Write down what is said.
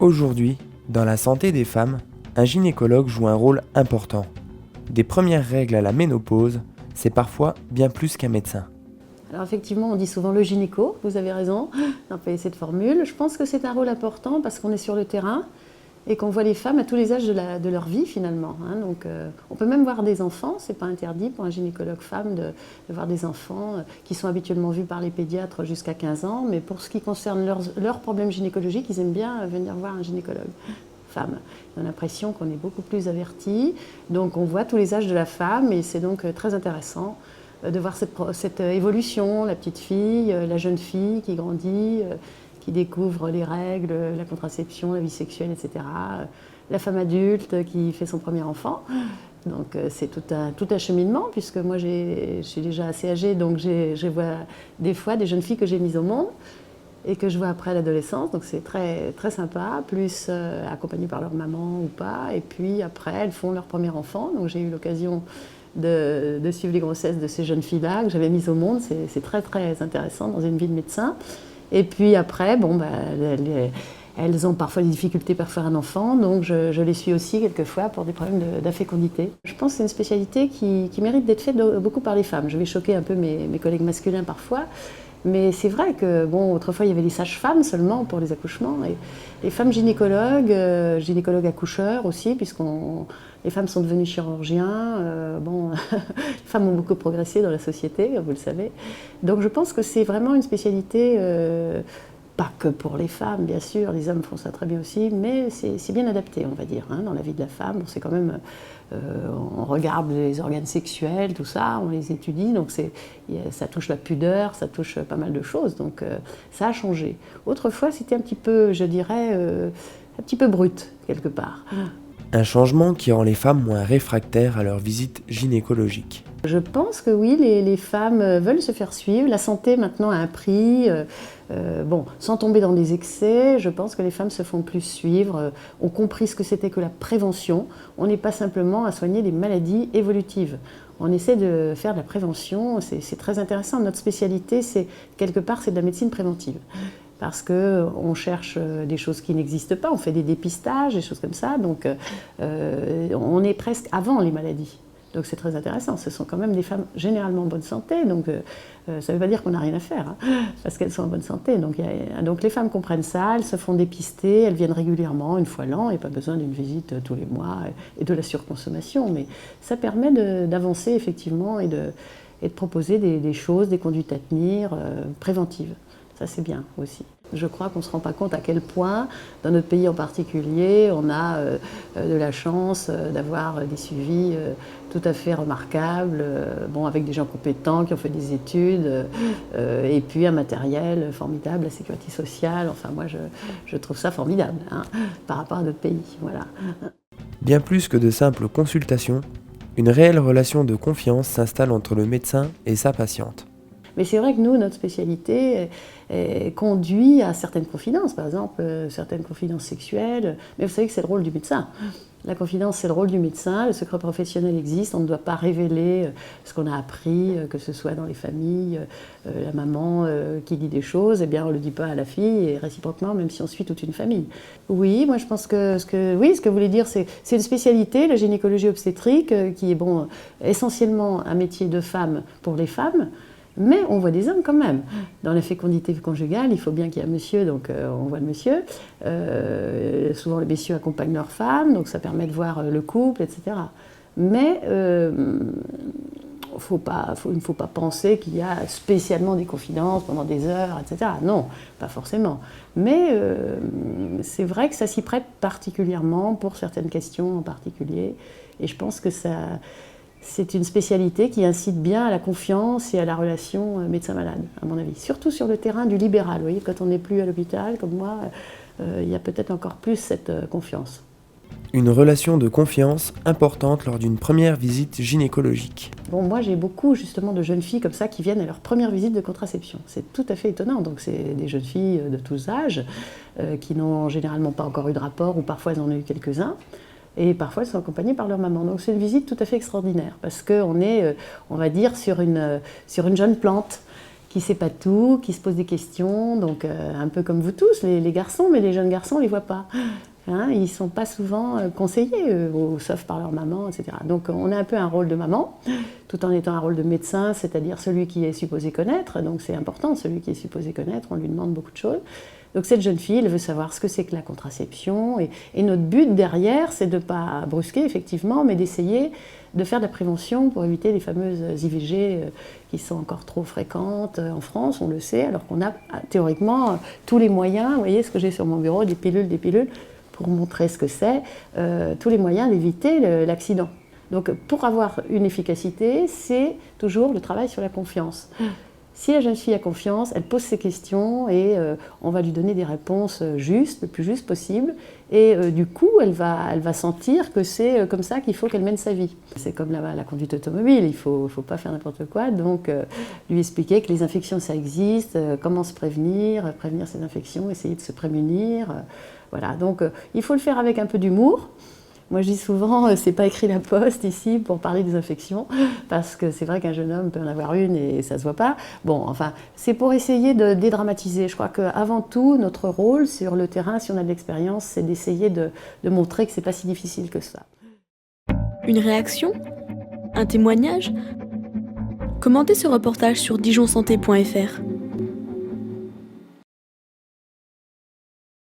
Aujourd'hui, dans la santé des femmes, un gynécologue joue un rôle important. Des premières règles à la ménopause, c'est parfois bien plus qu'un médecin. Alors effectivement, on dit souvent le gynéco, vous avez raison, d'employer cette formule. Je pense que c'est un rôle important parce qu'on est sur le terrain et qu'on voit les femmes à tous les âges de leur vie finalement. Donc, on peut même voir des enfants, c'est pas interdit pour un gynécologue femme de voir des enfants qui sont habituellement vus par les pédiatres jusqu'à 15 ans, mais pour ce qui concerne leurs problèmes gynécologiques, ils aiment bien venir voir un gynécologue femme. On a l'impression qu'on est beaucoup plus averti, donc on voit tous les âges de la femme et c'est donc très intéressant de voir cette évolution, la petite fille, la jeune fille qui grandit, qui découvre les règles, la contraception, la vie sexuelle, etc. La femme adulte qui fait son premier enfant. Donc c'est tout un cheminement, puisque moi je suis déjà assez âgée, donc je vois des fois des jeunes filles que j'ai mises au monde et que je vois après l'adolescence, donc c'est très, très sympa, plus accompagnées par leur maman ou pas, et puis après elles font leur premier enfant, donc j'ai eu l'occasion de suivre les grossesses de ces jeunes filles-là que j'avais mises au monde, c'est très très intéressant dans une vie de médecin. Et puis après, elles ont parfois des difficultés pour faire un enfant, donc je les suis aussi quelquefois pour des problèmes d'infécondité. Je pense que c'est une spécialité qui mérite d'être faite beaucoup par les femmes. Je vais choquer un peu mes collègues masculins parfois, mais c'est vrai que, autrefois il y avait les sages-femmes seulement pour les accouchements, et les femmes gynécologues, gynécologues accoucheurs aussi, les femmes sont devenues chirurgiens, les femmes ont beaucoup progressé dans la société, vous le savez. Donc je pense que c'est vraiment une spécialité, pas que pour les femmes, bien sûr, les hommes font ça très bien aussi, mais c'est bien adapté, on va dire, dans la vie de la femme. C'est quand même, on regarde les organes sexuels, tout ça, on les étudie, donc ça touche la pudeur, ça touche pas mal de choses, donc ça a changé. Autrefois, c'était un petit peu, je dirais, un petit peu brut, quelque part. Un changement qui rend les femmes moins réfractaires à leur visite gynécologique. Je pense que oui, les femmes veulent se faire suivre. La santé maintenant a un prix. Sans tomber dans des excès, je pense que les femmes se font plus suivre, ont compris ce que c'était que la prévention. On n'est pas simplement à soigner des maladies évolutives. On essaie de faire de la prévention, c'est très intéressant. Notre spécialité, quelque part, c'est de la médecine préventive. Parce qu'on cherche des choses qui n'existent pas, on fait des dépistages, des choses comme ça, donc on est presque avant les maladies. Donc c'est très intéressant, ce sont quand même des femmes généralement en bonne santé, donc ça ne veut pas dire qu'on n'a rien à faire, parce qu'elles sont en bonne santé. Donc les femmes comprennent ça, elles se font dépister, elles viennent régulièrement, une fois l'an, et pas besoin d'une visite tous les mois, et de la surconsommation, mais ça permet d'avancer effectivement et de proposer des choses, des conduites à tenir préventives. Ça, c'est bien aussi. Je crois qu'on ne se rend pas compte à quel point, dans notre pays en particulier, on a de la chance d'avoir des suivis tout à fait remarquables, avec des gens compétents qui ont fait des études, et puis un matériel formidable, la sécurité sociale. Enfin, moi, je trouve ça formidable par rapport à d'autres pays. Voilà. Bien plus que de simples consultations, une réelle relation de confiance s'installe entre le médecin et sa patiente. Mais c'est vrai que nous, notre spécialité conduit à certaines confidences, par exemple certaines confidences sexuelles, mais vous savez que c'est le rôle du médecin. La confidence, c'est le rôle du médecin, le secret professionnel existe, on ne doit pas révéler ce qu'on a appris, que ce soit dans les familles, la maman qui dit des choses, eh bien on ne le dit pas à la fille, et réciproquement, même si on suit toute une famille. Oui, moi je pense que ce que vous voulez dire, c'est une spécialité, la gynécologie obstétrique, qui est essentiellement un métier de femme pour les femmes, mais on voit des hommes quand même. Dans la fécondité conjugale, il faut bien qu'il y ait un monsieur, donc on voit le monsieur. Souvent les messieurs accompagnent leurs femmes, donc ça permet de voir le couple, etc. Mais il ne faut pas penser qu'il y a spécialement des confidences pendant des heures, etc. Non, pas forcément. Mais c'est vrai que ça s'y prête particulièrement pour certaines questions en particulier. Et je pense que c'est une spécialité qui incite bien à la confiance et à la relation médecin-malade, à mon avis. Surtout sur le terrain du libéral. Vous voyez, quand on n'est plus à l'hôpital, comme moi, il y a peut-être encore plus cette confiance. Une relation de confiance importante lors d'une première visite gynécologique. Moi j'ai beaucoup justement de jeunes filles comme ça qui viennent à leur première visite de contraception. C'est tout à fait étonnant. Donc c'est des jeunes filles de tous âges qui n'ont généralement pas encore eu de rapport, ou parfois elles en ont eu quelques-uns. Et parfois, elles sont accompagnées par leur maman. Donc c'est une visite tout à fait extraordinaire, parce qu'on est, on va dire, sur une jeune plante qui ne sait pas tout, qui se pose des questions, donc un peu comme vous tous, les garçons, mais les jeunes garçons, on ne les voit pas. Hein, ils ne sont pas souvent conseillés, sauf par leur maman, etc. Donc on a un peu un rôle de maman, tout en étant un rôle de médecin, c'est-à-dire celui qui est supposé connaître, donc c'est important, celui qui est supposé connaître, on lui demande beaucoup de choses. Donc cette jeune fille, elle veut savoir ce que c'est que la contraception, et notre but derrière, c'est de ne pas brusquer, effectivement, mais d'essayer de faire de la prévention pour éviter les fameuses IVG qui sont encore trop fréquentes en France, on le sait, alors qu'on a théoriquement tous les moyens, vous voyez ce que j'ai sur mon bureau, des pilules, pour montrer ce que c'est, tous les moyens d'éviter l'accident. Donc pour avoir une efficacité, c'est toujours le travail sur la confiance. Si la jeune fille a confiance, elle pose ses questions et on va lui donner des réponses justes, le plus juste possible. Et du coup, elle va sentir que c'est comme ça qu'il faut qu'elle mène sa vie. C'est comme la conduite automobile, il ne faut pas faire n'importe quoi. Donc lui expliquer que les infections, ça existe, comment se prévenir ces infections, essayer de se prémunir. Voilà, donc il faut le faire avec un peu d'humour. Moi, je dis souvent, c'est pas écrit la poste ici pour parler des infections, parce que c'est vrai qu'un jeune homme peut en avoir une et ça se voit pas. Bon, enfin, c'est pour essayer de dédramatiser. Je crois qu'avant tout, notre rôle sur le terrain, si on a de l'expérience, c'est d'essayer de montrer que c'est pas si difficile que ça. Une réaction ? Un témoignage ? Commentez ce reportage sur dijonsanté.fr.